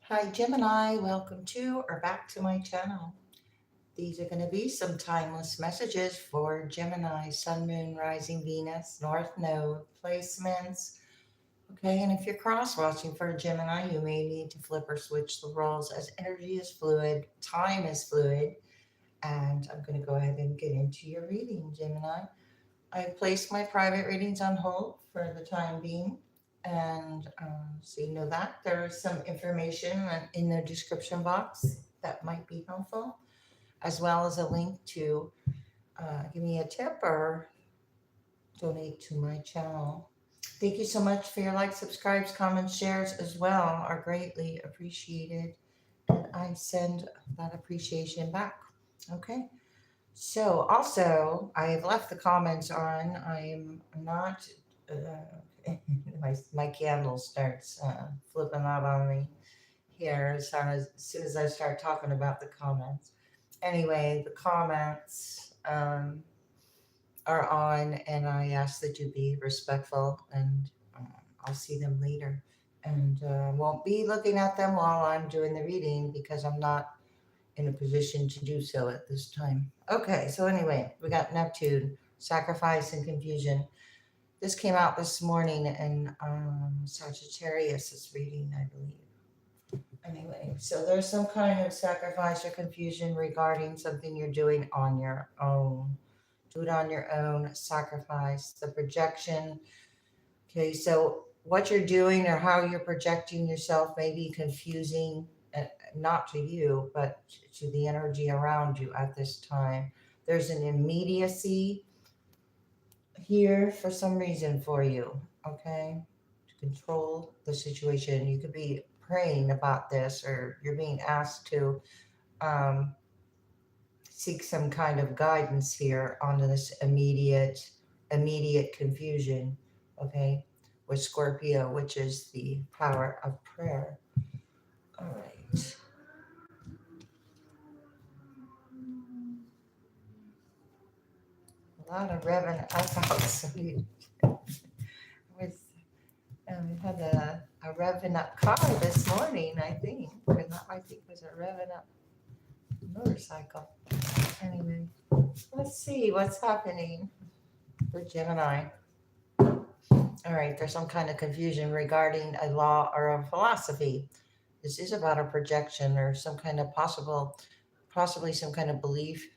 Hi Gemini, welcome to or back to my channel. These are going to be some timeless messages for Gemini, Sun, Moon, Rising, Venus, North Node placements. Okay, and if you're cross watching for a Gemini, you may need to flip or switch the roles as energy is fluid, time is fluid, and I'm going to go ahead and get into your reading, Gemini. I've placed my private readings on hold for the time being. And so you know that there's some information in the description box that might be helpful, as well as a link to give me a tip or donate to my channel. Thank you so much for your likes, subscribes, comments, shares as well are greatly appreciated. And I send that appreciation back. Okay. So also, I've left the comments on. I'm not. My candle starts flipping out on me here as soon as I start talking about the comments. Anyway, the comments are on, and I ask that you be respectful, and I'll see them later. And won't be looking at them while I'm doing the reading because I'm not in a position to do so at this time. Okay, so anyway, we got Neptune, sacrifice and confusion. This came out this morning in Sagittarius's reading, I believe. Anyway, so there's some kind of sacrifice or confusion regarding something you're doing on your own. Do it on your own, sacrifice, the projection. Okay, so what you're doing or how you're projecting yourself may be confusing, not to you, but to the energy around you at this time. There's an immediacy here for some reason for you, okay? To control the situation. You could be praying about this, or you're being asked to um, seek some kind of guidance here on this immediate confusion, okay? With Scorpio, which is the power of prayer. All right. A lot of revenue. I thought so. Was we had a revving up car this morning, I think. And that I think was a revving up motorcycle. Anyway, let's see what's happening for Gemini. All right, there's some kind of confusion regarding a law or a philosophy. This is about a projection or some kind of possibly some kind of belief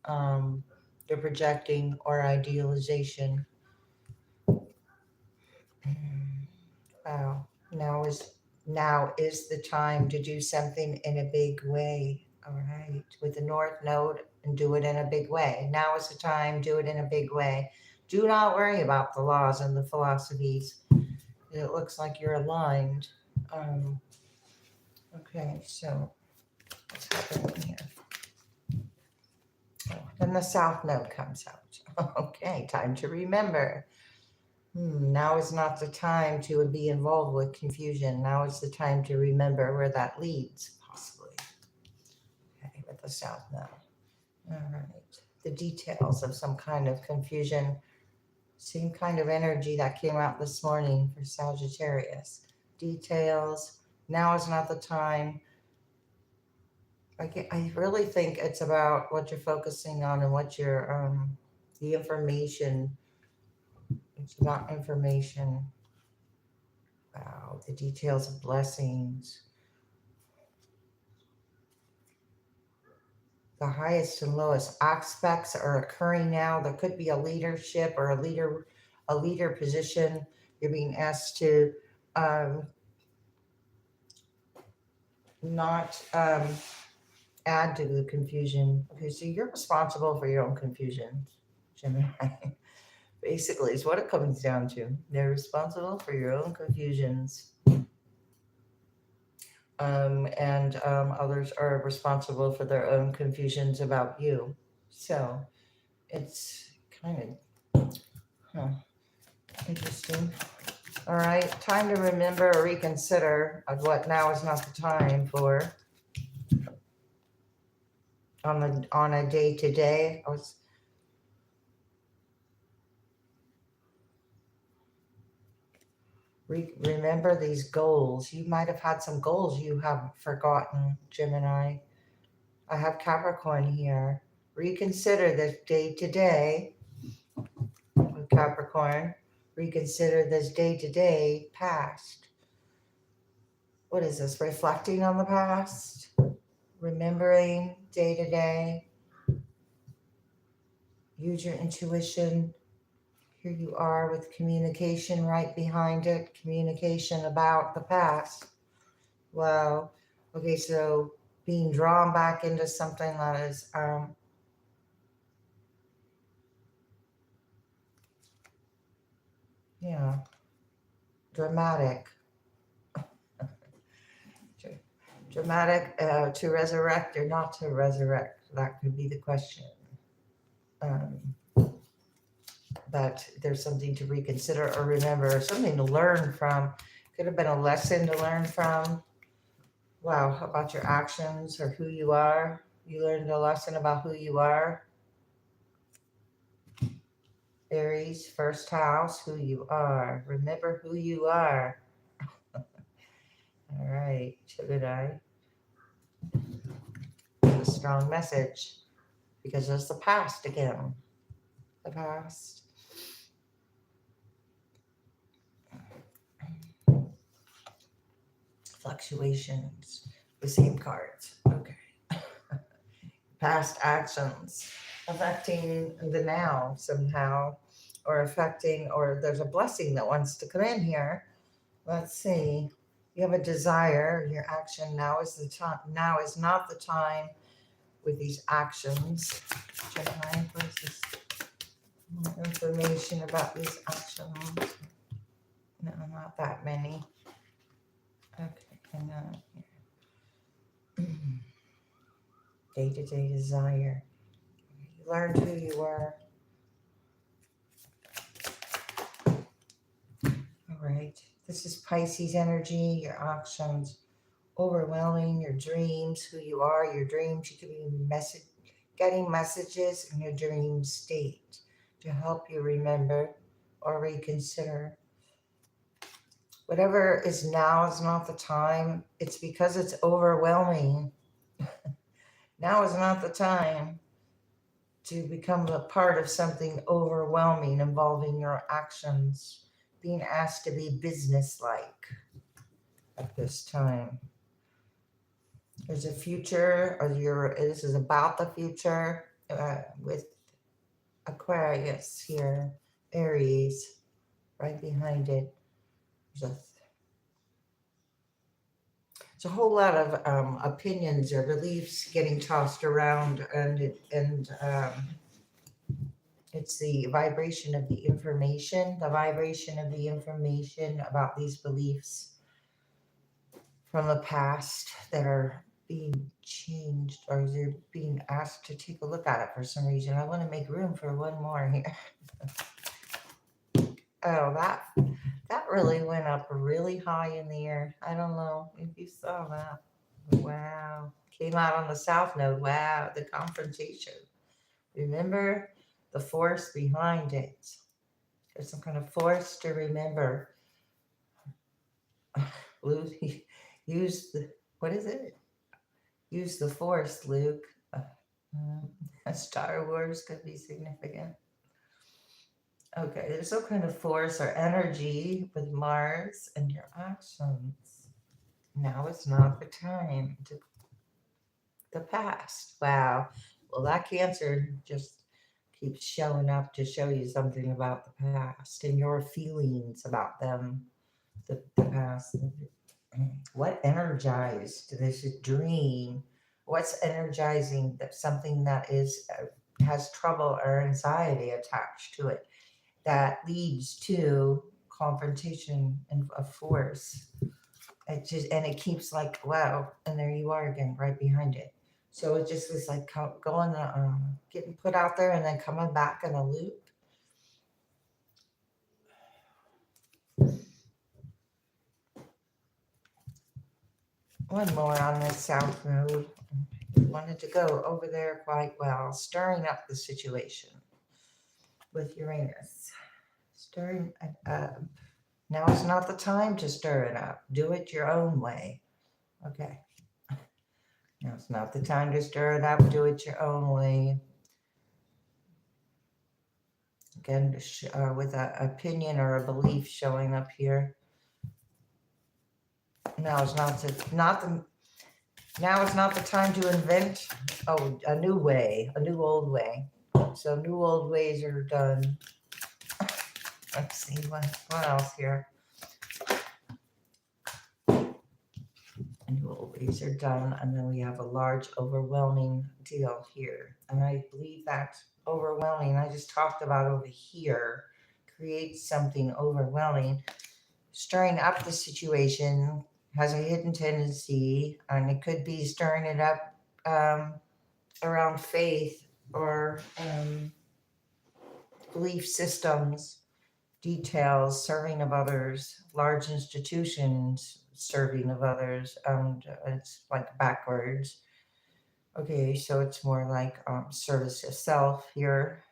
um, they're projecting or idealization. Wow, now is the time to do something in a big way. All right, with the North Node and do it in a big way. Now is the time, do it in a big way. Do not worry about the laws and the philosophies. It looks like you're aligned. Um, okay, so what's happening here? Oh, then the South Node comes out. Okay, time to remember. Now is not the time to be involved with confusion. Now is the time to remember where that leads, possibly. Okay, with the South Node. All right. The details of some kind of confusion, same kind of energy that came out this morning for Sagittarius. Details. Now is not the time. I really think it's about what you're focusing on and what you're, the information. It's about information. Wow, the details of blessings. The highest and lowest aspects are occurring now. There could be a leadership or a leader position. You're being asked to um, not add to the confusion. Okay, so you're responsible for your own confusion, Gemini. Basically, is what it comes down to. They're responsible for your own confusions. And others are responsible for their own confusions about you. So it's kind of interesting. All right, time to remember or reconsider of what now is not the time for on a day to day. Remember these goals. You might have had some goals you have forgotten, Gemini. I have Capricorn here. Reconsider this day to day with Capricorn. Reconsider this day to day past. What is this? Reflecting on the past? Remembering day to day? Use your intuition. Here you are with communication right behind it. Communication about the past. Wow. Okay, so being drawn back into something that is yeah, dramatic. Dramatic to resurrect or not to resurrect. That could be the question. But there's something to reconsider or remember, something to learn from. Could have been a lesson to learn from. Wow, about your actions or who you are. You learned a lesson about who you are. Aries, first house, who you are. Remember who you are. All right, Gemini. A strong message because it's the past again. The past. Fluctuations. The same cards. Okay. Past actions affecting the now somehow, or affecting, or there's a blessing that wants to come in here. Let's see. You have a desire, your action. Now is the time. Now is not the time with these actions. Gemini, what is this? More information about these actions. No, not that many. Okay, hang on here. Day-to-day desire. You learned who you are. All right. This is Pisces energy, your actions, overwhelming your dreams, who you are, your dreams. You could be getting messages in your dream state to help you remember or reconsider. Whatever is now is not the time. It's because it's overwhelming. Now is not the time to become a part of something overwhelming involving your actions, being asked to be businesslike at this time. There's a future, or this is about the future with Aquarius here, Aries, right behind it. There's a whole lot of opinions or beliefs getting tossed around, and it's the vibration of the information about these beliefs from the past that are being changed, or they're being asked to take a look at it for some reason. I want to make room for one more here. Oh, that really went up really high in the air. I don't know if you saw that. Wow. Came out on the south node. Wow, the confrontation. Remember the force behind it. There's some kind of force to remember. Luke, use the, what is it? Use the force, Luke. Star Wars could be significant. Okay, there's some kind of force or energy with Mars and your actions. Now is not the time to the past. Wow. Well, that Cancer just keeps showing up to show you something about the past and your feelings about them, the past. What energized this dream? What's energizing that something that is has trouble or anxiety attached to it that leads to confrontation and a force? It keeps like, wow, and there you are again, right behind it. So it just was like going, getting put out there and then coming back in a loop. One more on this south node. Wanted to go over there quite well, stirring up the situation with Uranus. Stirring it up. Now is not the time to stir it up. Do it your own way. Okay. Now it's not the time to stir it up. Do it your own way. Again, with an opinion or a belief showing up here. Now is now is not the time to invent a new way, a new old way. So new old ways are done. Let's see what else here. New old ways are done, and then we have a large overwhelming deal here. And I believe that overwhelming, I just talked about over here, creates something overwhelming. Stirring up the situation has a hidden tendency, and it could be stirring it up around faith or belief systems, details, serving of others, large institutions, serving of others, and it's like backwards. Okay, so it's more like service to self here.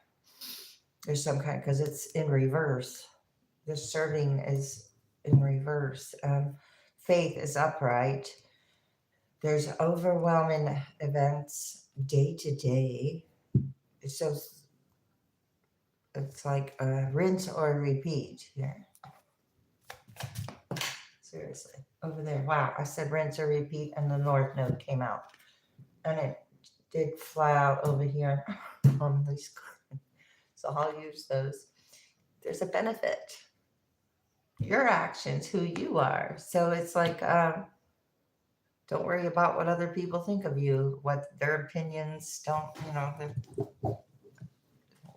There's some kind, because it's in reverse. The serving is in reverse. Faith is upright. There's overwhelming events day to day. So it's like rinse or repeat here. Seriously. Over there. Wow, I said rinse or repeat, and the north node came out. And it did fly out over here on these. So I'll use those. There's a benefit. Your actions, who you are. So it's like, don't worry about what other people think of you, what their opinions don't, don't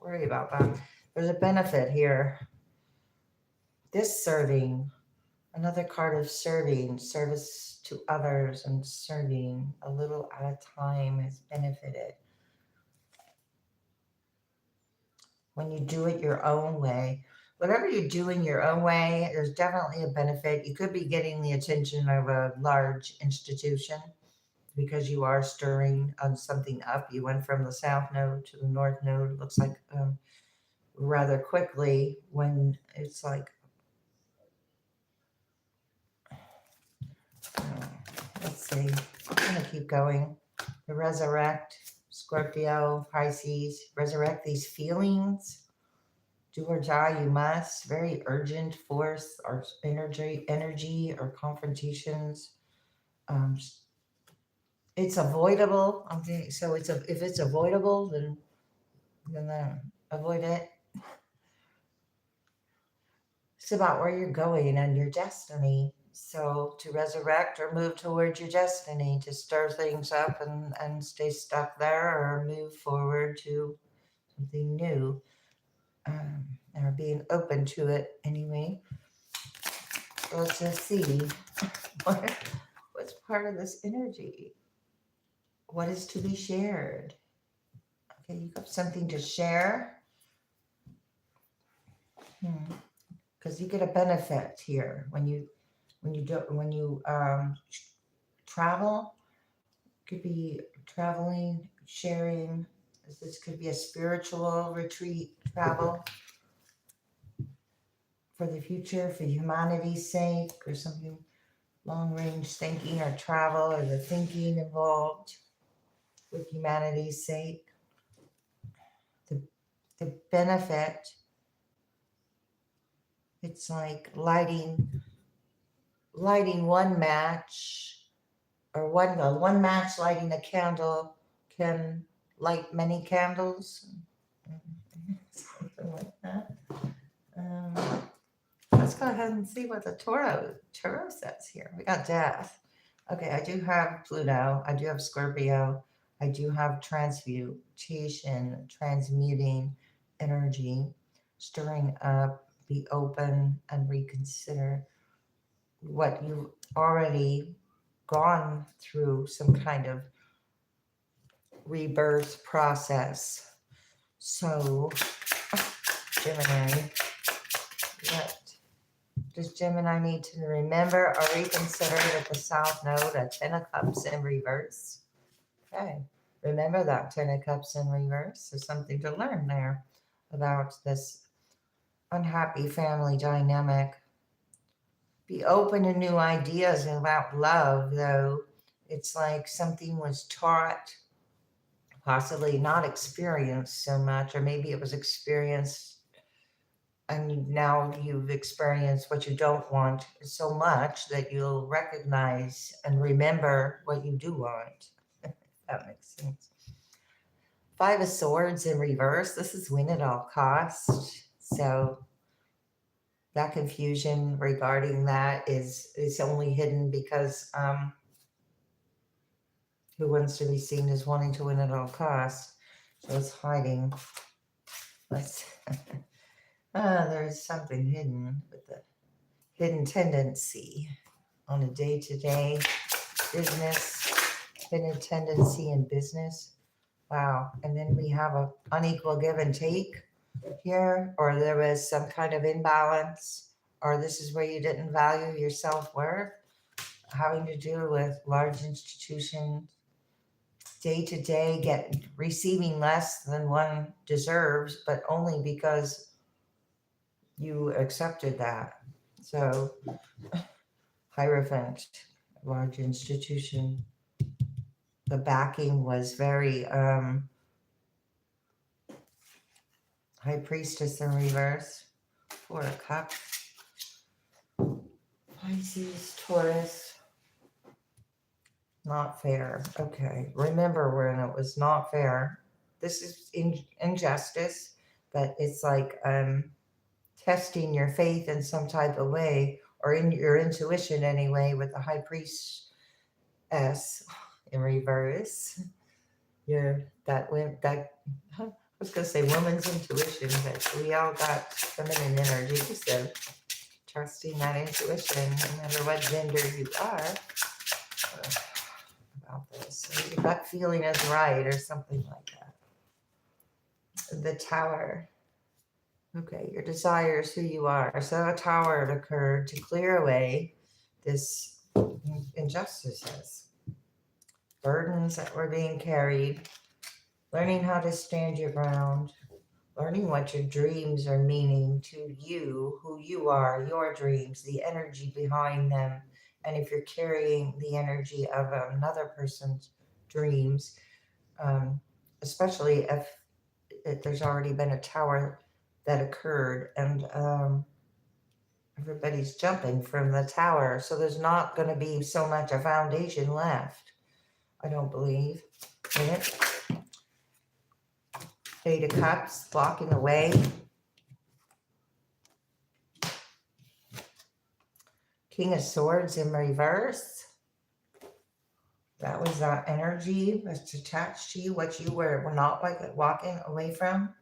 worry about that. There's a benefit here. This serving, another card of serving, service to others and serving a little at a time has benefited. When you do it your own way, whatever you're doing your own way, there's definitely a benefit. You could be getting the attention of a large institution because you are stirring something up. You went from the south node to the north node. Looks like rather quickly when it's like, let's see, I'm going to keep going. The resurrect, Scorpio, Pisces, resurrect these feelings. Do or die, you must. Very urgent force or energy or confrontations. It's avoidable. So if it's avoidable, then avoid it. It's about where you're going and your destiny. So to resurrect or move towards your destiny, to stir things up and stay stuck there or move forward to something new, or being open to it anyway. So let's just see what's part of this energy. What is to be shared? Okay, you got something to share. Because you get a benefit here when you travel. Could be traveling, sharing. This could be a spiritual retreat, travel for the future, for humanity's sake, or something long range thinking or travel, or the thinking involved with humanity's sake. The benefit, it's like lighting one match, or one match lighting a candle can light many candles, something like that. Let's go ahead and see what the Tarot says here. We got death. Okay, I do have Pluto. I do have Scorpio. I do have transmutation, transmuting energy, stirring up, be open and reconsider what you've already gone through, some kind of rebirth process. So, Gemini, what does Gemini need to remember or reconsider with the South Node at 10 of Cups in reverse? Okay, remember that 10 of Cups in reverse. There's something to learn there about this unhappy family dynamic. Be open to new ideas about love, though. It's like something was taught, possibly not experienced so much, or maybe it was experienced and now you've experienced what you don't want so much that you'll recognize and remember what you do want. That makes sense. Five of Swords in reverse. This is win at all cost. So that confusion regarding that is only hidden because who wants to be seen as wanting to win at all costs? So it's hiding. Let's. There's something hidden with the hidden tendency on a day-to-day business. Hidden tendency in business. Wow. And then we have a unequal give and take here, or there was some kind of imbalance, or this is where you didn't value your self-worth, having to do with large institutions, day to day, receiving less than one deserves, but only because you accepted that. So, Hierophant, large institution, the backing was very High Priestess in reverse, Four of Cups, Pisces, Taurus, not fair. Okay, remember when it was not fair. This is injustice, but it's like testing your faith in some type of way, or in your intuition anyway, with the High Priestess in reverse. I was gonna say woman's intuition, but we all got feminine energy, so trusting that intuition, no matter what gender you are. About this, so your gut feeling is right, or something like that. The Tower. Okay, your desire is who you are. So a tower had occurred to clear away this injustices, burdens that were being carried, learning how to stand your ground, learning what your dreams are meaning to you, who you are, your dreams, the energy behind them. And if you're carrying the energy of another person's dreams, especially if there's already been a tower that occurred, and everybody's jumping from the tower, so there's not going to be so much a foundation left, I don't believe in it. Eight of Cups, blocking the way. King of Swords in reverse. That was that energy that's attached to you, what you were not like walking away from.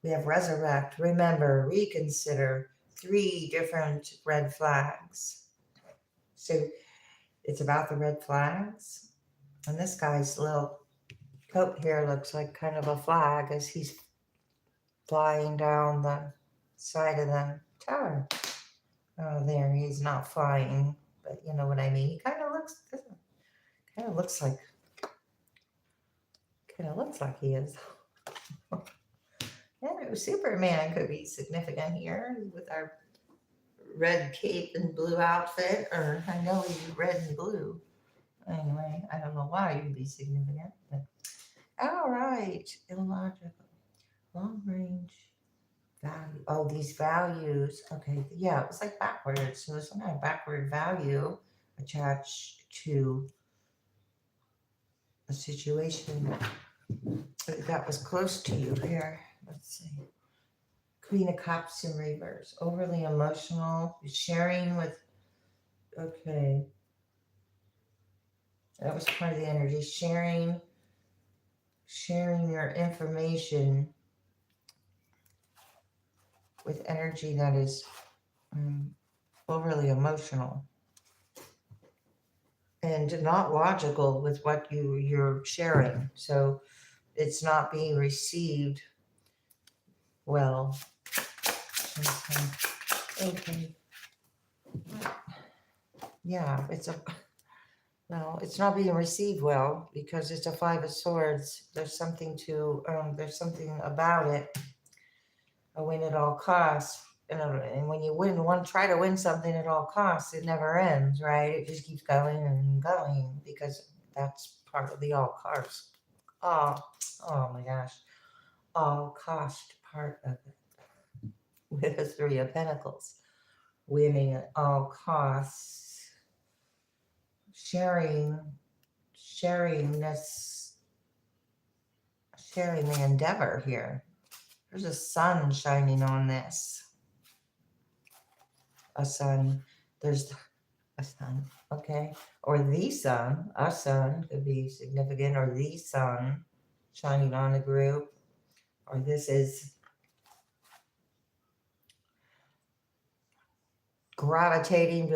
We have resurrect, remember, reconsider, 3 different red flags. So it's about the red flags. And this guy's little coat here looks like kind of a flag as he's flying down the side of the tower. Oh, there, he's not flying, but you know what I mean. He kind of looks like he is. Yeah, Superman could be significant here with our red cape and blue outfit, or I know he's red and blue. Anyway, I don't know why you'd be significant, but all right, illogical, long range value. Oh, these values. Okay, yeah, it was like backwards. So there's some kind of backward value attached to a situation that was close to you here. Let's see. Queen of Cups in reverse. Overly emotional. Sharing with. Okay. That was part of the energy. Sharing your information with energy that is overly emotional and not logical with what you're sharing. So it's not being received well. Okay. Yeah, it's not being received well because it's a 5 of Swords. There's something about it. A win at all costs. And when you try to win something at all costs, it never ends, right? It just keeps going and going because that's part of the all cost. Oh my gosh, all cost part of it. With the Three of Pentacles, winning at all costs, sharing this, sharing the endeavor here. There's a sun shining on this. A sun. There's a sun, okay? Or the sun. A sun could be significant, or the sun shining on a group. Or this is gravitating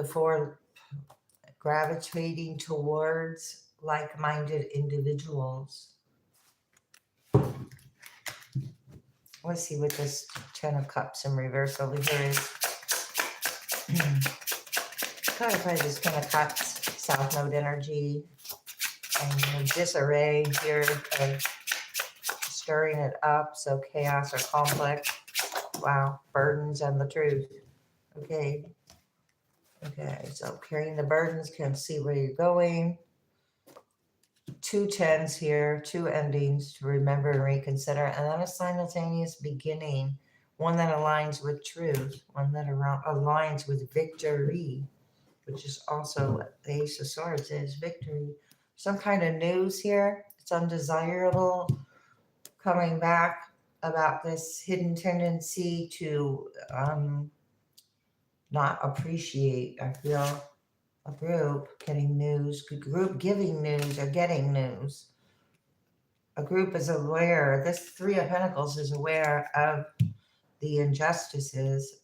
towards like-minded individuals. Let's see what this Ten of Cups in reverse over here is. Clarify this Ten of Cups, South Node energy, and disarray here of stirring it up, so chaos or conflict. Wow, burdens and the truth. Okay, so carrying the burdens, can see where you're going. 2 tens here, 2 endings to remember and reconsider, and then a simultaneous beginning, one that aligns with truth, one that aligns with victory, which is also what the Ace of Swords is, victory. Some kind of news here. It's undesirable, coming back about this hidden tendency to not appreciate. I feel a group getting news, group giving news or getting news. A group is aware, this Three of Pentacles is aware of the injustices.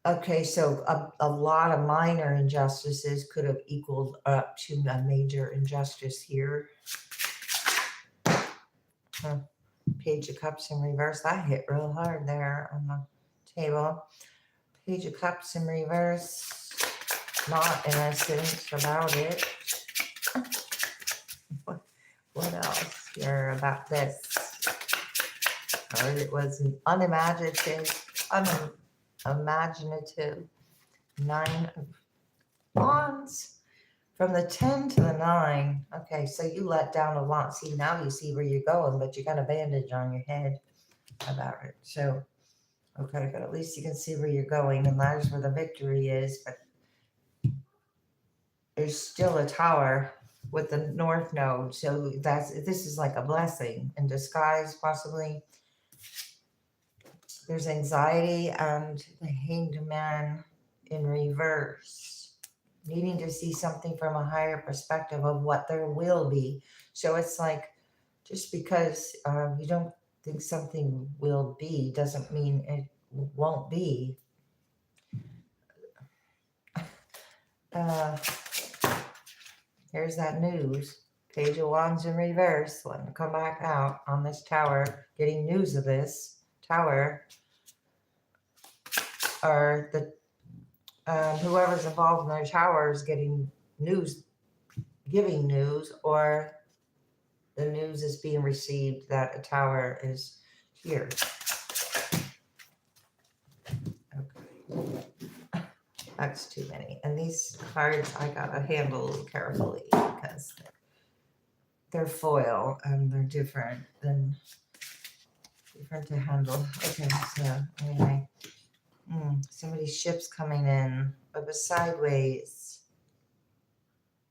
Okay, so a lot of minor injustices could have equaled up to a major injustice here. Page of Cups in reverse. That hit real hard there on the table. Page of Cups in reverse. Not innocent about it. What else here about this? Or it was an unimaginative. 9 of Wands. From the 10 to the 9. Okay, so you let down a lot. See, now you see where you're going, but you got a bandage on your head about it. So, okay, but at least you can see where you're going, and that is where the victory is. But there's still a tower with the North Node. So this is like a blessing in disguise, possibly. There's anxiety and the Hanged Man in reverse, needing to see something from a higher perspective of what there will be. So it's like, just because you don't think something will be doesn't mean it won't be. Here's that news. Page of Wands in reverse. Let me come back out on this tower, getting news of this tower. Or the whoever's involved in their tower is getting news, giving news, or the news is being received that a tower is here. Okay. That's too many. And these cards I gotta handle carefully because they're foil and they're different to handle. Okay, so anyway. Somebody's ship's coming in, but sideways.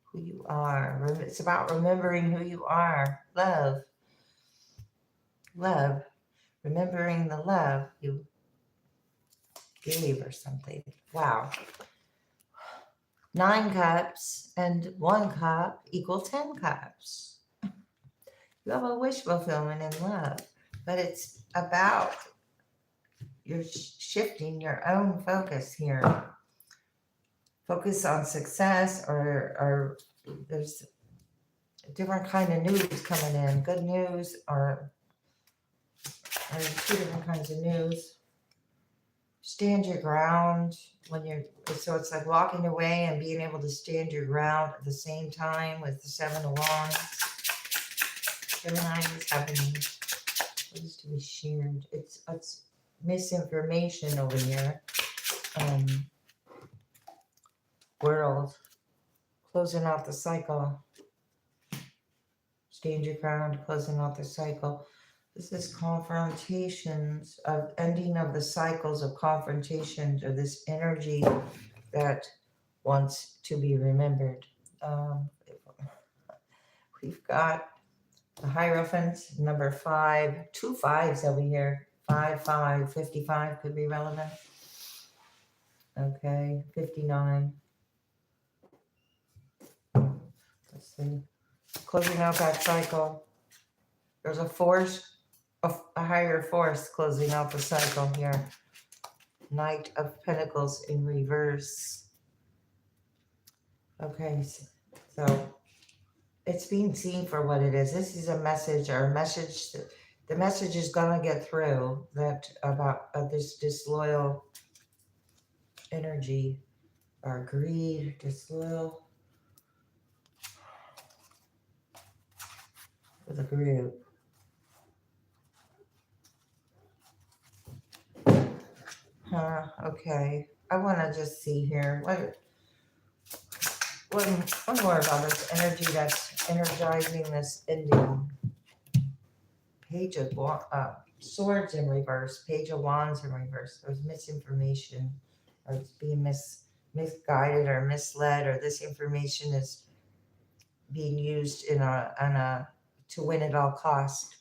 Who you are. It's about remembering who you are. Love. Remembering the love you gave or something. Wow. 9 cups and 1 cup equal 10 cups. You have a wish fulfillment in love, but it's about you're shifting your own focus here. Focus on success, or there's a different kind of news coming in. Good news, or 2 different kinds of news. Stand your ground so it's like walking away and being able to stand your ground at the same time with the 7 of Wands. Gemini is happening. What is to be shared? It's misinformation over here. World, closing out the cycle. Stand your ground, closing out the cycle. This is confrontations of ending of the cycles of confrontations, or this energy that wants to be remembered. We've got the Hierophant, number 5, 2 5s over here. 5, 5, 55 could be relevant. Okay, 59. Let's see. Closing out that cycle. There's a force, a higher force closing out the cycle here. Knight of Pentacles in reverse. Okay, so it's being seen for what it is. This is a message, or a message. The message is going to get through that about this disloyal energy, or greed, disloyal with a group. Okay. I want to just see here. One more about this energy that's energizing this ending. Page of Swords in reverse. Page of Wands in reverse. There's misinformation, or it's being misguided or misled, or this information is being used to win at all cost.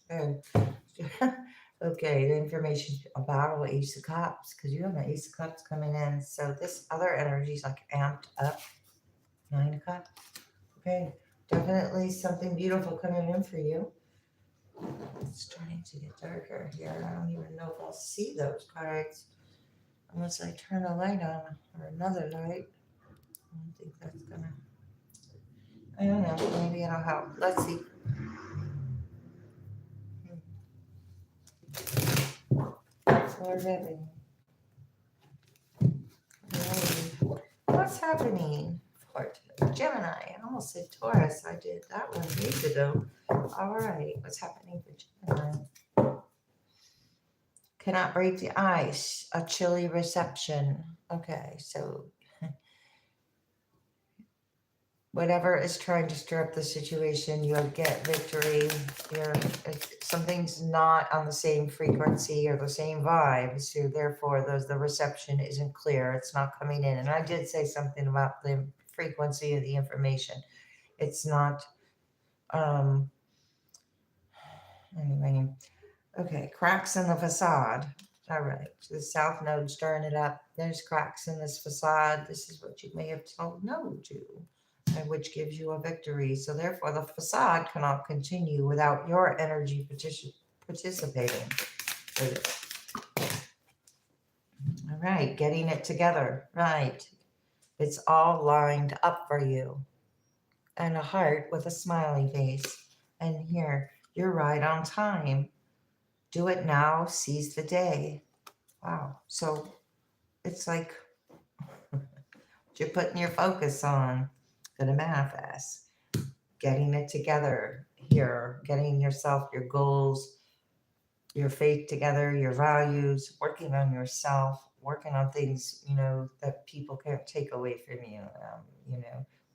Okay, the information, a battle, Ace of Cups, because you have the Ace of Cups coming in. So this other energy is like amped up. 9 of Cups. Okay, definitely something beautiful coming in for you. It's starting to get darker here. I don't even know if I'll see those cards unless I turn a light on, or another light. I don't think that's gonna. I don't know. Maybe it'll help. Let's see. Already. What's happening for Gemini? I almost said Taurus. I did that one days ago. All right. What's happening for Gemini? Cannot break the ice. A chilly reception. Okay. So whatever is trying to stir up the situation, you'll get victory. Something's not on the same frequency or the same vibe, so therefore the reception isn't clear. It's not coming in. And I did say something about the frequency of the information. It's not. Anyway, okay. Cracks in the facade. All right. So the South Node stirring it up. There's cracks in this facade. This is what you may have told no to, which gives you a victory. So therefore, the facade cannot continue without your energy participating with it. All right, getting it together. Right. It's all lined up for you. And a heart with a smiley face. And here, you're right on time. Do it now, seize the day. Wow. So it's like what you're putting your focus on. Going to manifest, getting it together here, getting yourself, your goals, your faith together, your values, working on yourself, working on things, that people can't take away from you,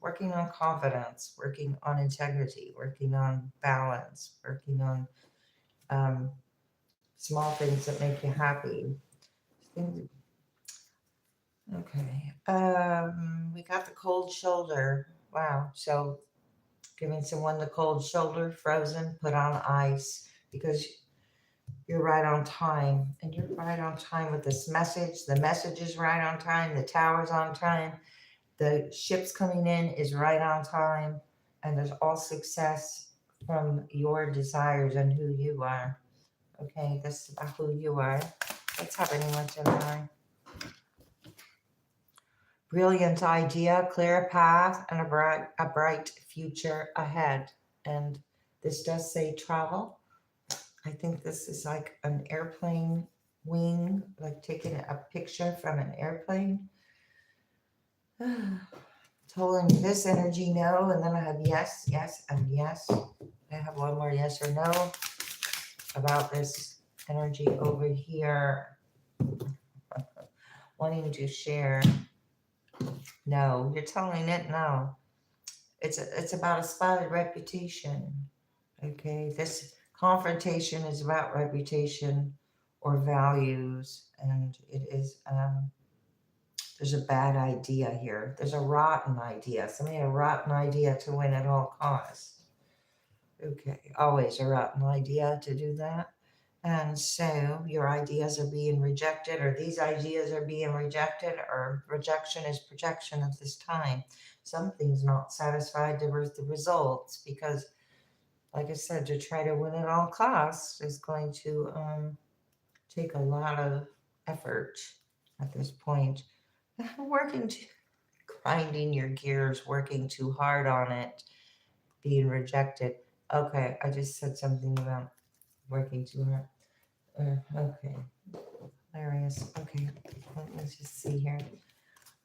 working on confidence, working on integrity, working on balance, working on small things that make you happy. Okay. We got the cold shoulder. Wow. So giving someone the cold shoulder, frozen, put on ice, because you're right on time. And you're right on time with this message. The message is right on time. The tower's on time. The ship's coming in is right on time. And there's all success from your desires and who you are. Okay, this is about who you are. What's happening with Gemini? Brilliant idea, clear path, and a bright future ahead. And this does say travel. I think this is like an airplane wing, like taking a picture from an airplane. Telling this energy no, and then I have yes, yes, and yes. I have one more yes or no about this energy over here. wanting to share. No, you're telling it no. It's about a spotted reputation. Okay, this confrontation is about reputation or values, and it is there's a bad idea here. There's a rotten idea. Somebody had a rotten idea to win at all costs. Okay, always a rotten idea to do that. And so your ideas are being rejected, or these ideas are being rejected, or rejection is projection at this time. Something's not satisfied with the results because, like I said, to try to win at all costs is going to take a lot of effort at this point. Working to grinding your gears, working too hard on it, being rejected. Okay, I just said something about working too hard. Okay, hilarious. Okay, let's just see here.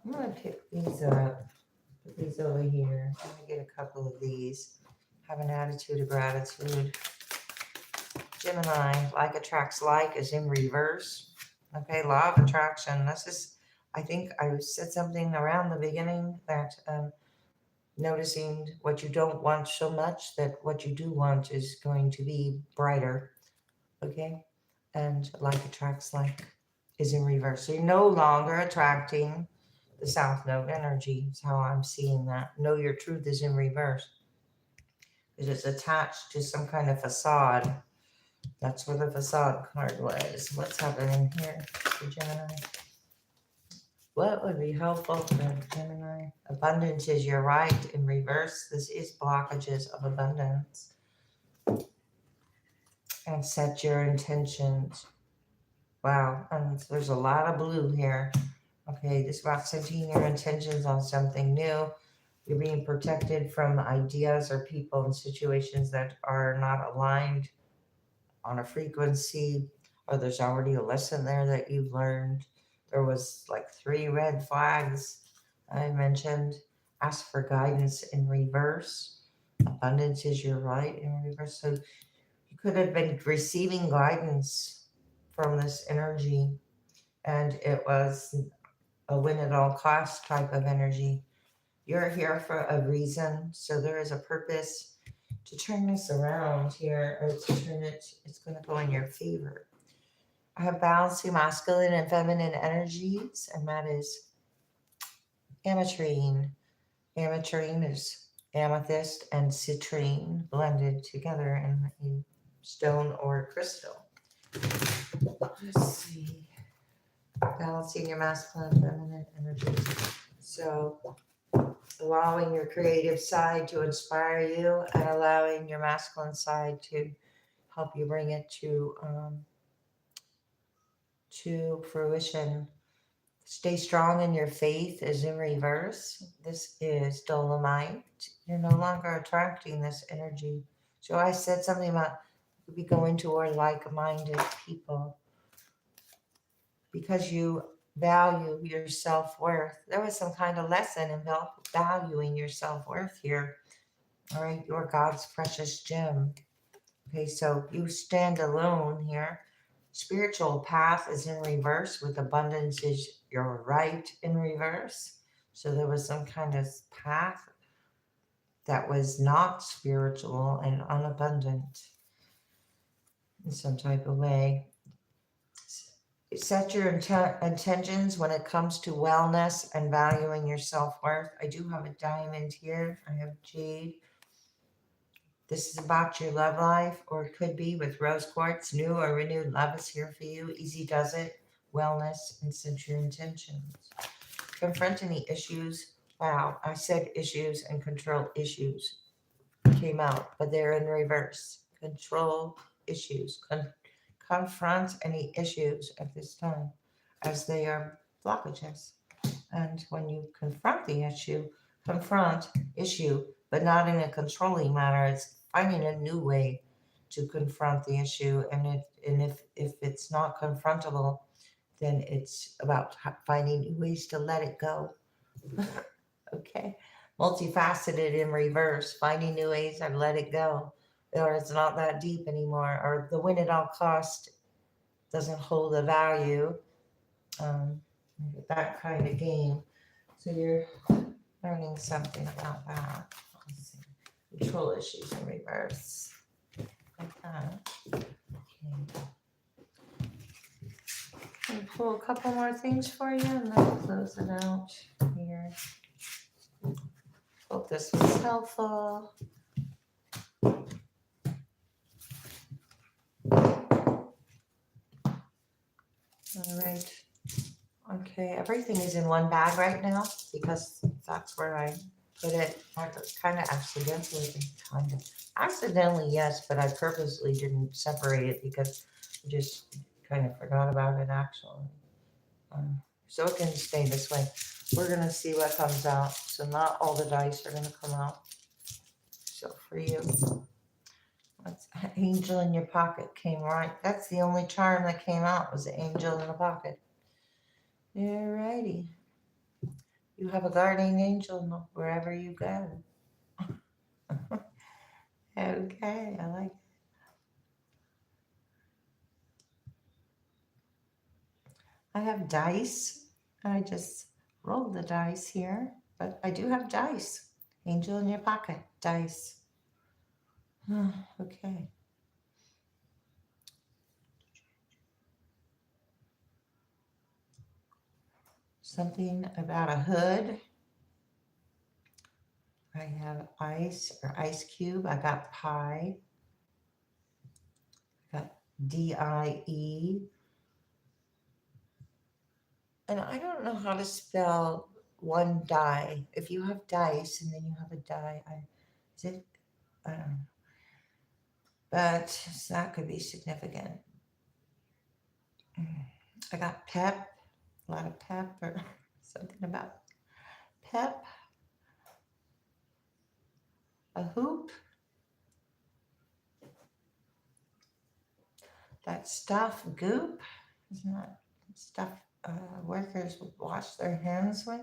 I'm gonna pick these up, put these over here. I'm gonna get a couple of these. Have an attitude of gratitude. Gemini, like attracts like is in reverse. Okay, law of attraction. This is, I think I said something around the beginning that noticing what you don't want so much that what you do want is going to be brighter. Okay, and like attracts like is in reverse. So you're no longer attracting the South Node energy, is how I'm seeing that. Know your truth is in reverse. It is attached to some kind of facade. That's where the facade card was. What's happening here for Gemini? What would be helpful for Gemini? Abundance is your right in reverse. This is blockages of abundance. And set your intentions. Wow, and there's a lot of blue here. Okay, this is about setting your intentions on something new. You're being protected from ideas or people and situations that are not aligned on a frequency, or there's already a lesson there that you've learned. There was like 3 red flags I mentioned. Ask for guidance in reverse. Abundance is your right in reverse. So you could have been receiving guidance from this energy, and it was a win at all costs type of energy. You're here for a reason, so there is a purpose to turn this around here, or to turn it, it's going to go in your favor. I have balancing masculine and feminine energies, and that is ametrine. Ametrine is amethyst and citrine blended together in a stone or crystal. Let's see. Balancing your masculine and feminine energies. So allowing your creative side to inspire you and allowing your masculine side to help you bring it to fruition. Stay strong in your faith is in reverse. This is dolomite. You're no longer attracting this energy. So I said something about be going toward like-minded people because you value your self-worth. There was some kind of lesson in valuing your self-worth here. All right, you're God's precious gem. Okay, so you stand alone here. Spiritual path is in reverse with abundance is your right in reverse. So there was some kind of path that was not spiritual and unabundant in some type of way. Set your intentions when it comes to wellness and valuing your self-worth. I do have a diamond here. I have jade. This is about your love life, or it could be with rose quartz. New or renewed love is here for you. Easy does it. Wellness and set your intentions. Confront any issues. Wow, I said issues and control issues came out, but they're in reverse. Control issues. Confront any issues at this time as they are blockages. And when you confront the issue, confront issue, but not in a controlling manner. It's finding a new way to confront the issue. And if it's not confrontable, then it's about finding new ways to let it go. Okay. Multifaceted in reverse, finding new ways to let it go. Or it's not that deep anymore, or the win at all cost doesn't hold a value. that kind of game. So you're learning something about that. Let's see. Control issues in reverse. Like that. Okay. I'll pull a couple more things for you and then we'll close it out here. Hope this was helpful. All right. Okay, everything is in one bag right now because that's where I put it. Kind of accidentally, yes, but I purposely didn't separate it because I just kind of forgot about it actually. So it can stay this way. We're gonna see what comes out. So not all the dice are gonna come out. So for you, what's angel in your pocket came right. That's the only charm that came out was the angel in the pocket. Alrighty. You have a guardian angel wherever you go. Okay, I like it. I have dice. I just rolled the dice here, but I do have dice. Angel in your pocket, dice. Okay. Something about a hood. I have ice or ice cube. I got pie. I got DIE. And I don't know how to spell one die. If you have dice and then you have a die, is it? I don't know. But that could be significant. I got pep, a lot of pep or something about pep. A hoop. That stuff, goop. Isn't that stuff workers would wash their hands with?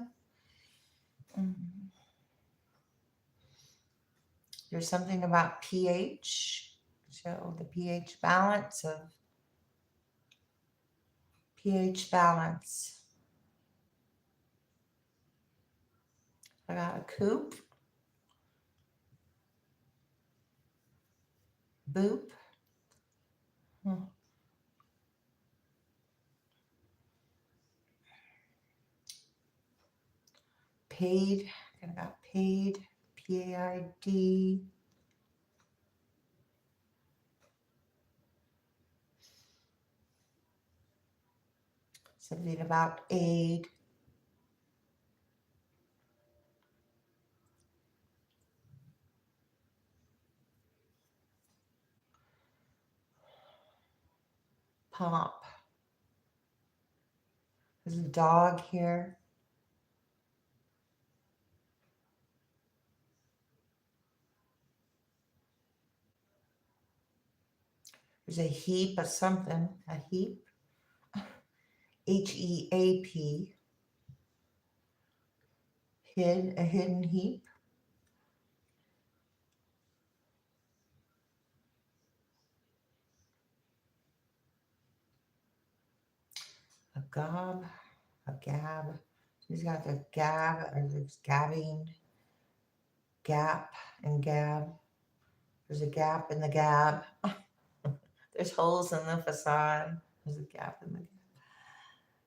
There's something about pH. So the pH balance of pH balance. I got a coop. Boop. Paid. I got paid. PAID. Something about aid. Pop. There's a dog here. There's a heap of something. A heap. HEAP. A hidden heap. A gob. A gab. He's got the gab, or there's gabbing. Gap and gab. There's a gap in the gab. There's holes in the facade. There's a gap in the gap.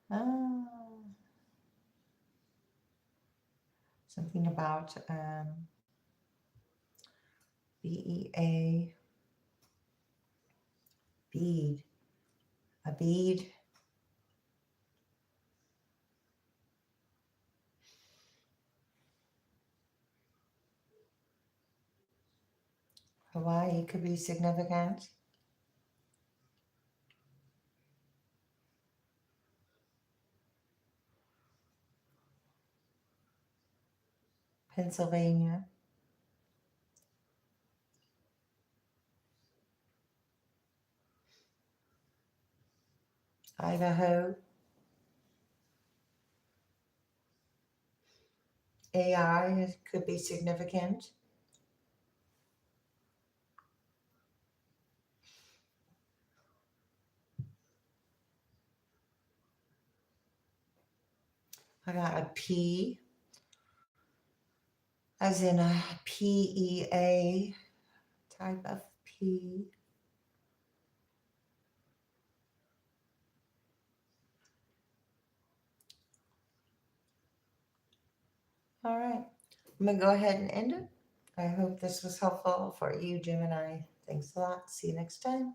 Oh. Something about BEA. Bead. A bead. Hawaii could be significant. Pennsylvania. Idaho. AI could be significant. I got a P, as in a PEA type of P. All right. I'm going to go ahead and end it. I hope this was helpful for you, Gemini. Thanks a lot. See you next time.